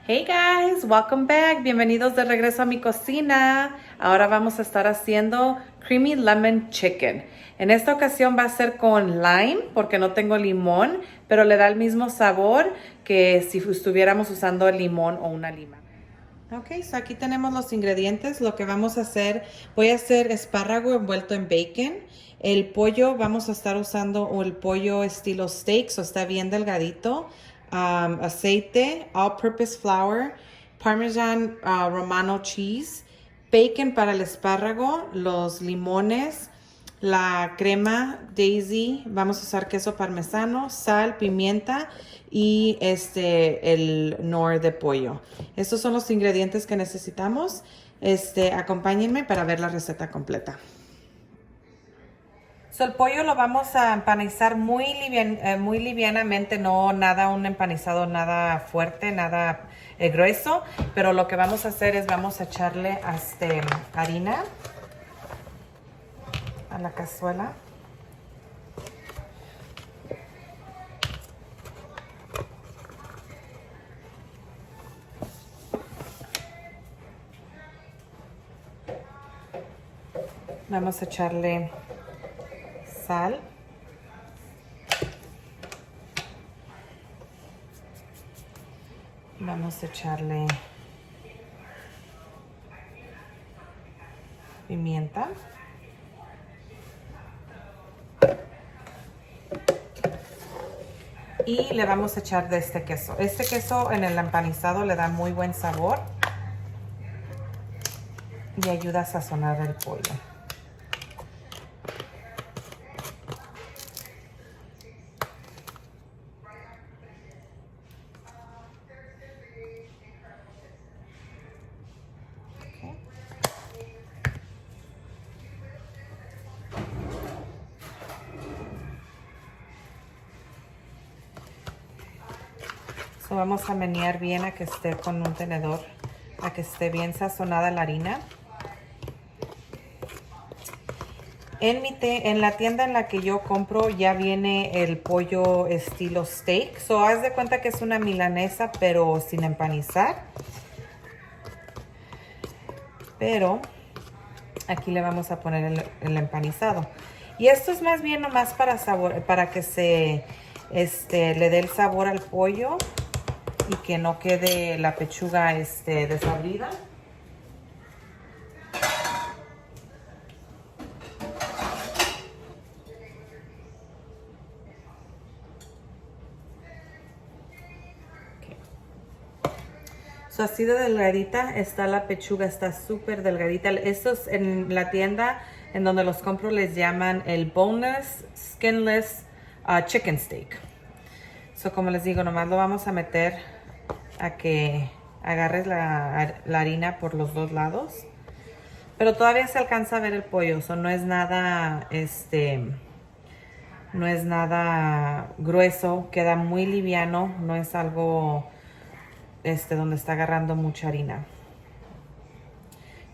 Hey guys, welcome back. Bienvenidos de regreso a mi cocina. Ahora vamos a estar haciendo creamy lemon chicken. En esta ocasión va a ser con lime porque no tengo limón, pero le da el mismo sabor que si estuviéramos usando el limón o una lima. Ok, so aquí tenemos los ingredientes. Lo que vamos a hacer, voy a hacer espárrago envuelto en bacon. El pollo, vamos a estar usando el pollo estilo steak, so está bien delgadito. Aceite, all-purpose flour, parmesan romano cheese, bacon para el espárrago, los limones, la crema Daisy, vamos a usar queso parmesano, sal, pimienta y el nor de pollo. Estos son los ingredientes que necesitamos. Acompáñenme para ver la receta completa. El pollo lo vamos a empanizar muy livianamente, no nada un empanizado nada fuerte, nada grueso, pero lo que vamos a hacer es vamos a echarle harina a la cazuela. Vamos a echarle sal. Vamos a echarle pimienta. Y le vamos a echar de este queso. Este queso en el empanizado le da muy buen sabor y ayuda a sazonar el pollo. Vamos a menear bien a que esté con un tenedor, a que esté bien sazonada la harina. En la tienda en la que yo compro ya viene el pollo estilo steak. Haz de cuenta que es una milanesa pero sin empanizar. Pero aquí le vamos a poner el empanizado. Y esto es más bien nomás para que le dé el sabor al pollo y que no quede la pechuga desabrida. Okay. Así de delgadita está la pechuga, está súper delgadita. Estos en la tienda en donde los compro les llaman el boneless, skinless chicken steak. Como les digo, nomás lo vamos a meter a que agarres la harina por los dos lados. Pero todavía se alcanza a ver el pollo. No es nada, no es nada grueso. Queda muy liviano. No es algo donde está agarrando mucha harina.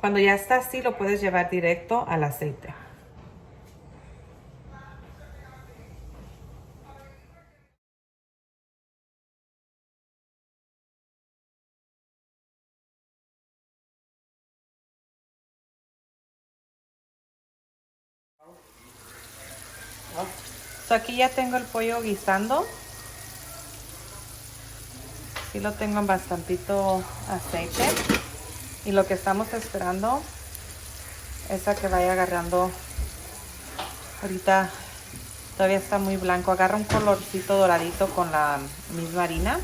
Cuando ya está así, lo puedes llevar directo al aceite. Aquí ya tengo el pollo guisando. Sí lo tengo en bastantito aceite. Y lo que estamos esperando es a que vaya agarrando. Ahorita todavía está muy blanco. Agarra un colorcito doradito con la misma harina.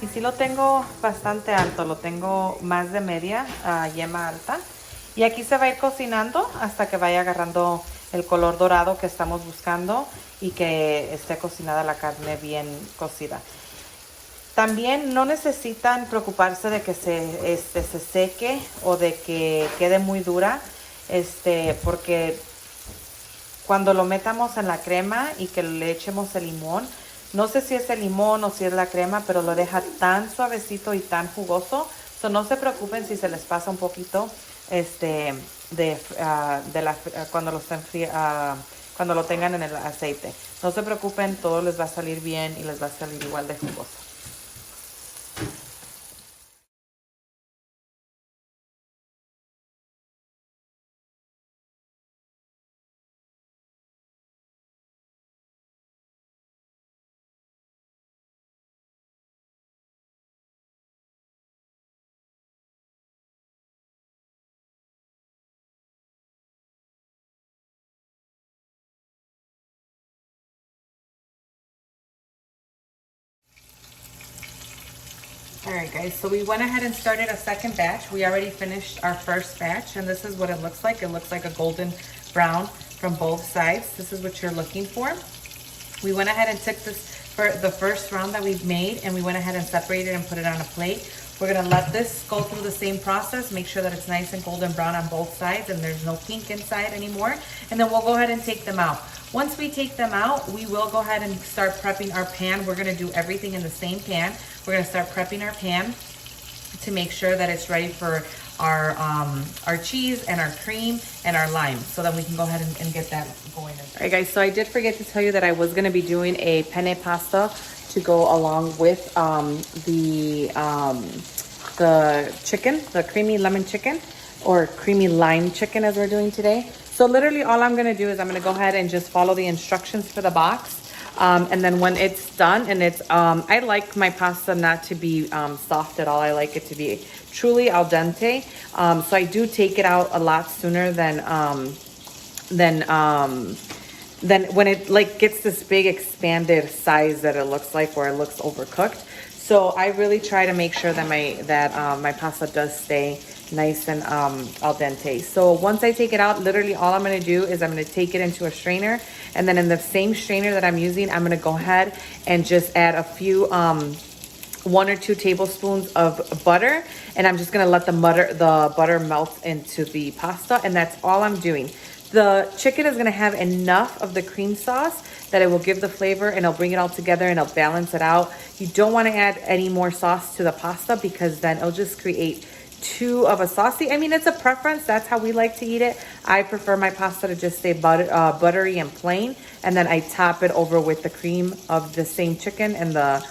Y sí lo tengo bastante alto. Lo tengo más de media yema alta. Y aquí se va a ir cocinando hasta que vaya agarrando el color dorado que estamos buscando y que esté cocinada la carne bien cocida. También no necesitan preocuparse de que se seque o de que quede muy dura, porque cuando lo metamos en la crema y que le echemos el limón, no sé si es el limón o si es la crema, pero lo deja tan suavecito y tan jugoso. No se preocupen si se les pasa un poquito cuando lo tengan en el aceite. No se preocupen, todo les va a salir bien y les va a salir igual de jugoso. All right, guys, so we went ahead and started a second batch. We already finished our first batch, and this is what it looks like. It looks like a golden brown from both sides. This is what you're looking for. We went ahead and took this for the first round that we've made, and we went ahead and separated and put it on a plate. We're gonna let this go through the same process, make sure that it's nice and golden brown on both sides and there's no pink inside anymore. And then we'll go ahead and take them out. Once we take them out, we will go ahead and start prepping our pan. We're gonna do everything in the same pan. We're gonna start prepping our pan to make sure that it's ready for our cheese and our cream and our lime, so that we can go ahead and get that going. All right, guys, so I did forget to tell you that I was gonna be doing a penne pasta to go along with the chicken, the creamy lemon chicken, or creamy lime chicken as we're doing today. So literally all I'm gonna do is I'm gonna go ahead and just follow the instructions for the box. And then when it's done, and it's, I like my pasta not to be soft at all. I like it to be truly al dente. So I do take it out a lot sooner than when it like gets this big expanded size that it looks like, where it looks overcooked. So I really try to make sure that my pasta does stay nice and al dente. So once I take it out, literally all I'm going to do is I'm going to take it into a strainer, and then in the same strainer that I'm using, I'm going to go ahead and just add a few 1 or 2 tablespoons of butter, and I'm just going to let the butter melt into the pasta, and that's all I'm doing. The chicken is going to have enough of the cream sauce that it will give the flavor, and it'll bring it all together and it'll balance it out. You don't want to add any more sauce to the pasta, because then it'll just create too of a saucy. I mean, it's a preference. That's how we like to eat it. I prefer my pasta to just stay buttery and plain, and then I top it over with the cream of the same chicken and the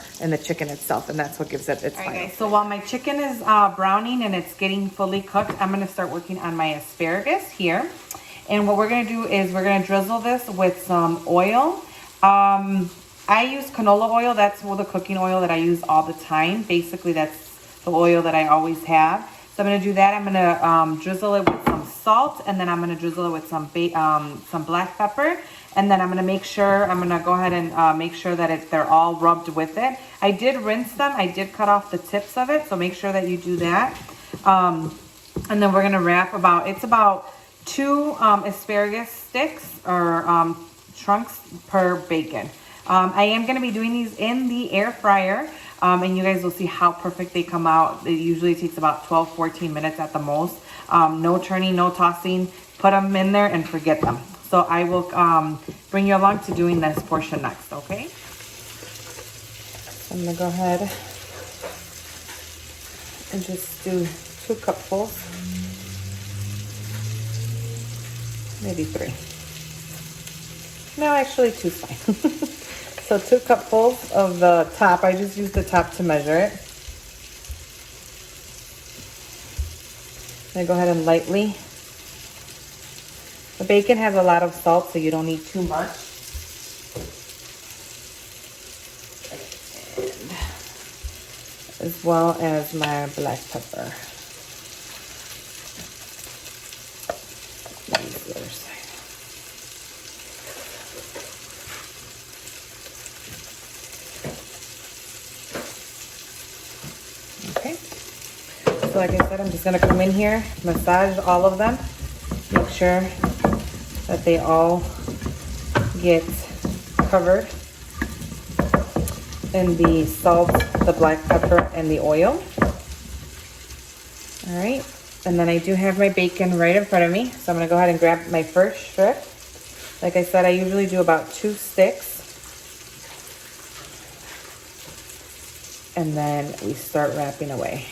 chicken itself, and that's what gives it its final. So while my chicken is browning and it's getting fully cooked, I'm going to start working on my asparagus here. And what we're going to do is we're going to drizzle this with some oil. I use canola oil. That's the cooking oil that I use all the time. Basically, that's the oil that I always have. So I'm going to do that. I'm going to drizzle it with some salt, and then I'm going to drizzle it with some black pepper. And then I'm going to make sure, I'm going to go ahead and make sure that they're all rubbed with it. I did rinse them. I did cut off the tips of it, so make sure that you do that. And then we're going to wrap it's about 2 asparagus sticks or chunks per bacon. I am going to be doing these in the air fryer, and you guys will see how perfect they come out. It usually takes about 12-14 minutes at the most. No turning, no tossing. Put them in there and forget them. So I will bring you along to doing this portion next, okay? I'm going to go ahead and just do 2 cupfuls. Maybe 3. No, actually 2's fine. So 2 cupfuls of the top. I just use the top to measure it. I'm going to go ahead and lightly. The bacon has a lot of salt, so you don't need too much. And as well as my black pepper. Use the other side. Okay. So like I said, I'm just going to come in here, massage all of them, make sure that they all get covered in the salt, the black pepper, and the oil. All right. And then I do have my bacon right in front of me. So I'm going to go ahead and grab my first strip. Like I said, I usually do about 2 sticks. And then we start wrapping away.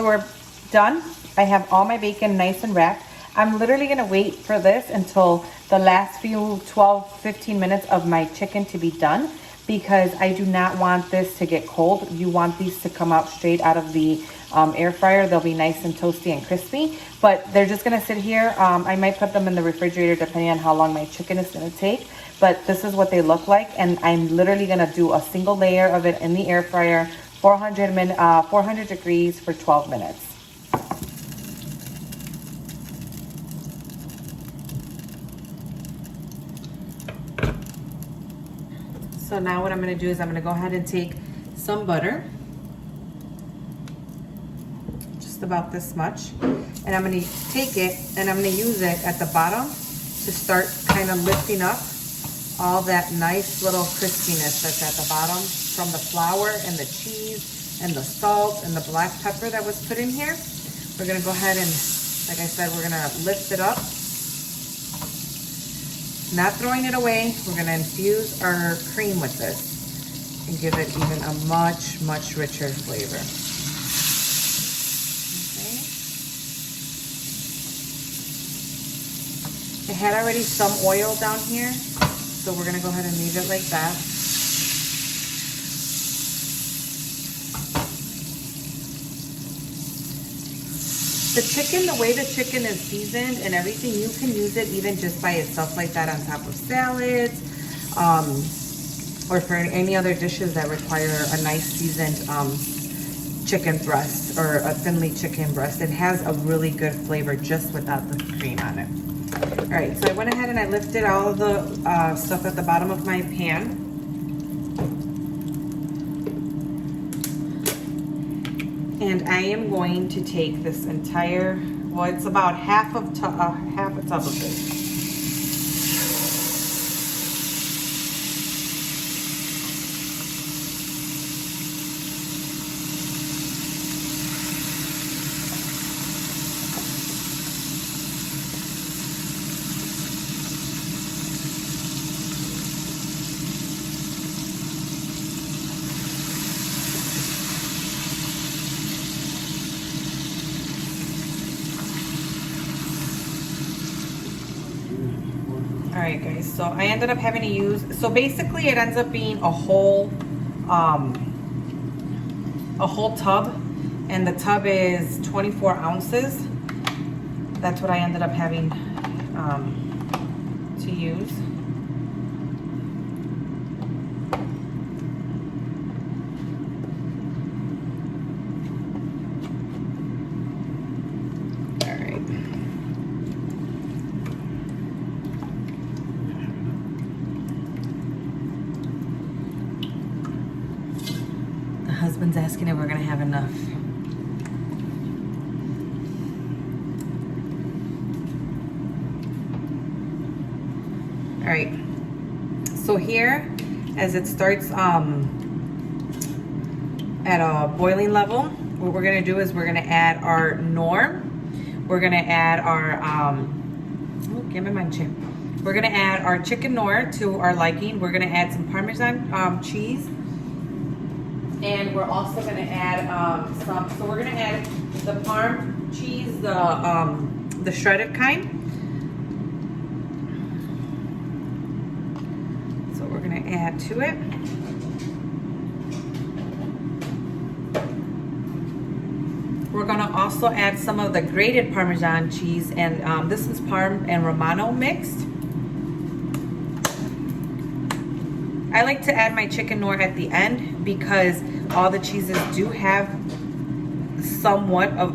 So we're done. I have all my bacon nice and wrapped. I'm literally gonna wait for this until the last few 12-15 minutes of my chicken to be done, because I do not want this to get cold. You want these to come out straight out of the air fryer. They'll be nice and toasty and crispy, but they're just gonna sit here. I might put them in the refrigerator depending on how long my chicken is gonna take, but this is what they look like, and I'm literally gonna do a single layer of it in the air fryer, 400 degrees for 12 minutes. So now what I'm gonna do is I'm gonna go ahead and take some butter, just about this much, and I'm gonna take it and I'm gonna use it at the bottom to start kind of lifting up all that nice little crispiness that's at the bottom from the flour and the cheese and the salt and the black pepper that was put in here. We're gonna go ahead and, like I said, we're gonna lift it up. Not throwing it away. We're gonna infuse our cream with this and give it even a much, much richer flavor. Okay. It had already some oil down here, so we're gonna go ahead and leave it like that. The chicken, the way the chicken is seasoned and everything, you can use it even just by itself like that on top of salads, or for any other dishes that require a nice seasoned chicken breast or a thinly chicken breast. It has a really good flavor just without the cream on it. All right, so I went ahead and I lifted all of the stuff at the bottom of my pan. And I am going to take this entire, well, it's about half a tub of this. All right, guys, so I ended up having to use, so basically it ends up being a whole tub, and the tub is 24 ounces. That's what I ended up having to use. Husband's asking if we're gonna have enough. All right, so here, as it starts at a boiling level, what we're gonna do is we're gonna add our Knorr. We're gonna add our, give me my chip. We're gonna add our chicken Knorr to our liking. We're gonna add some Parmesan cheese. And we're also gonna add so we're gonna add the Parm cheese, the shredded kind. So we're gonna add to it. We're gonna also add some of the grated Parmesan cheese, and this is Parm and Romano mixed. I like to add my chicken Knorr at the end because all the cheeses do have somewhat of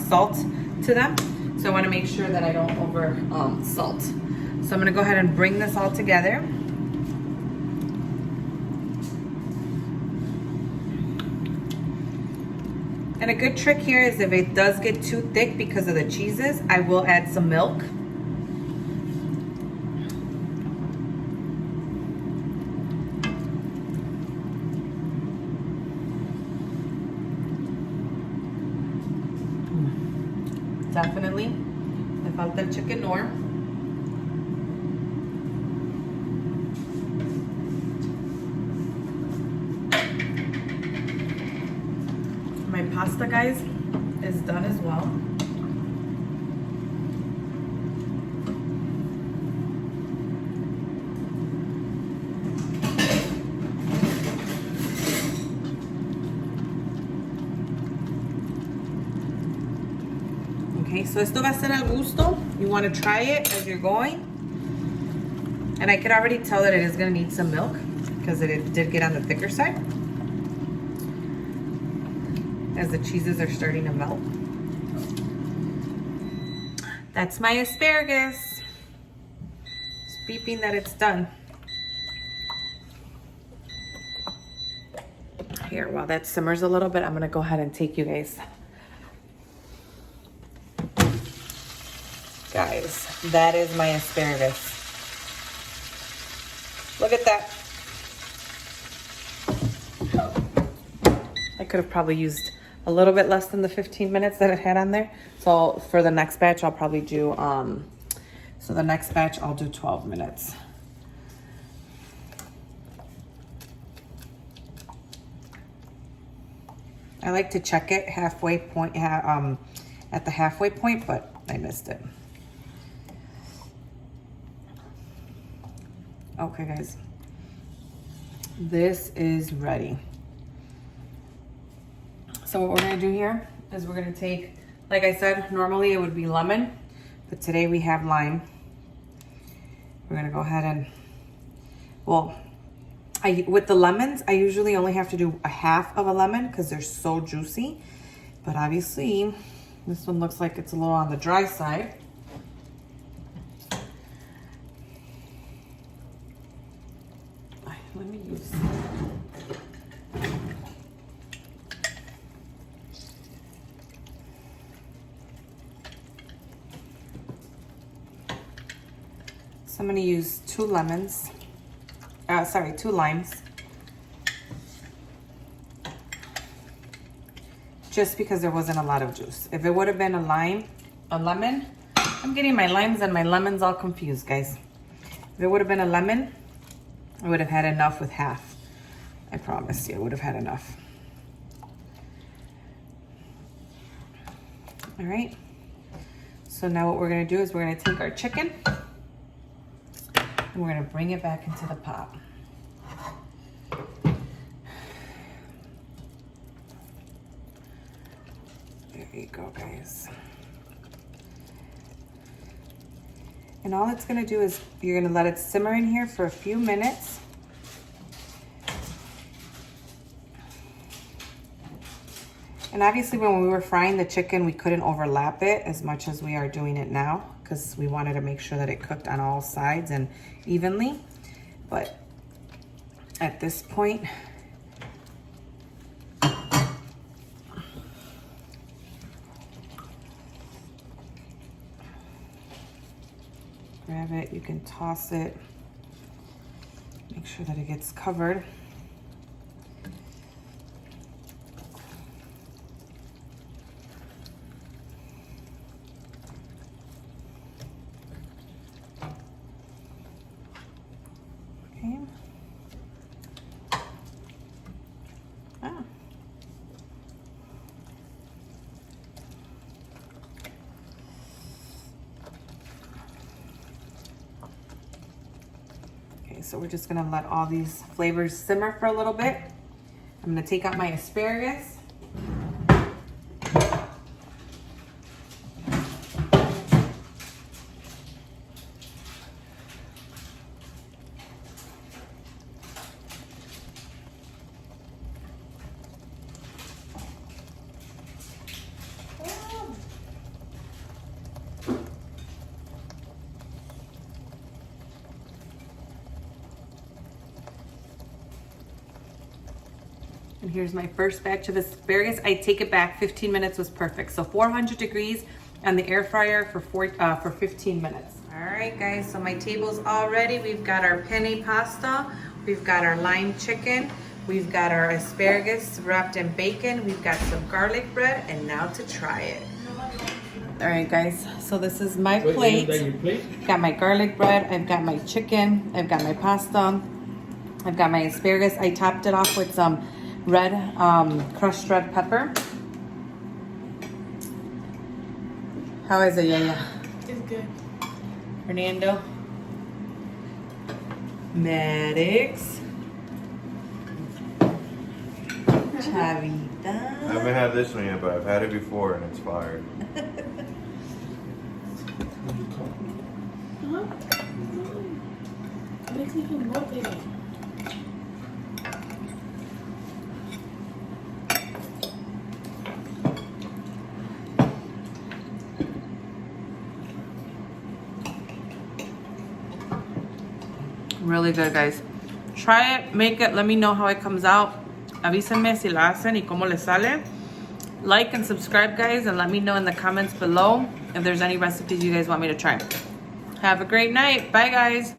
salt to them. So I want to make sure that I don't over salt. So I'm going to go ahead and bring this all together. And a good trick here is if it does get too thick because of the cheeses, I will add some milk. Definitely. Me falta el chicken Knorr. My pasta, guys, is is done as well. Okay, so esto va a ser al gusto. You want to try it as you're going. And I could already tell that it is going to need some milk because it did get on the thicker side as the cheeses are starting to melt. That's my asparagus. It's beeping that it's done. Here, while that simmers a little bit, I'm going to go ahead and take you guys. Guys, that is my asparagus. Look at that. I could have probably used a little bit less than the 15 minutes that it had on there. So for the next batch, I'll probably do, so the next batch, I'll do 12 minutes. I like to check it halfway point, at the halfway point, but I missed it. Okay, guys, this is ready. So what we're gonna do here is we're gonna take, like I said, normally it would be lemon, but today we have lime. We're gonna go ahead and, well, with the lemons, I usually only have to do a half of a lemon because they're so juicy, but obviously this one looks like it's a little on the dry side. Let me use so I'm going to use 2 lemons. Sorry, 2 limes. Just because there wasn't a lot of juice. If it would have been a lemon, I'm getting my limes and my lemons all confused, guys. If it would have been a lemon, I would have had enough with half. I promise you, I would have had enough. All right. So now what we're gonna do is we're gonna take our chicken and we're gonna bring it back into the pot. There you go, guys. And all it's gonna do is you're gonna let it simmer in here for a few minutes. And obviously when we were frying the chicken, we couldn't overlap it as much as we are doing it now because we wanted to make sure that it cooked on all sides and evenly. But at this point, grab it, you can toss it, make sure that it gets covered. Okay. So we're just gonna let all these flavors simmer for a little bit. I'm gonna take out my asparagus. And here's my first batch of asparagus. I take it back, 15 minutes was perfect. So 400 degrees on the air fryer for 15 minutes. All right, guys, so my table's all ready. We've got our penne pasta, we've got our lime chicken, we've got our asparagus wrapped in bacon, we've got some garlic bread, and now to try it. All right, guys, so this is my plate. Got my garlic bread, I've got my chicken, I've got my pasta, I've got my asparagus. I topped it off with some red, crushed red pepper. How is it, Yaya? It's good. Fernando? Maddox? Chavita? I haven't had this one yet, but I've had it before and it's fire. It makes me feel motivated. Really good, guys. Try it, make it, let me know how it comes out. Avísenme si la hacen y cómo les sale. Like and subscribe, guys, and let me know in the comments below if there's any recipes you guys want me to try. Have a great night. Bye, guys.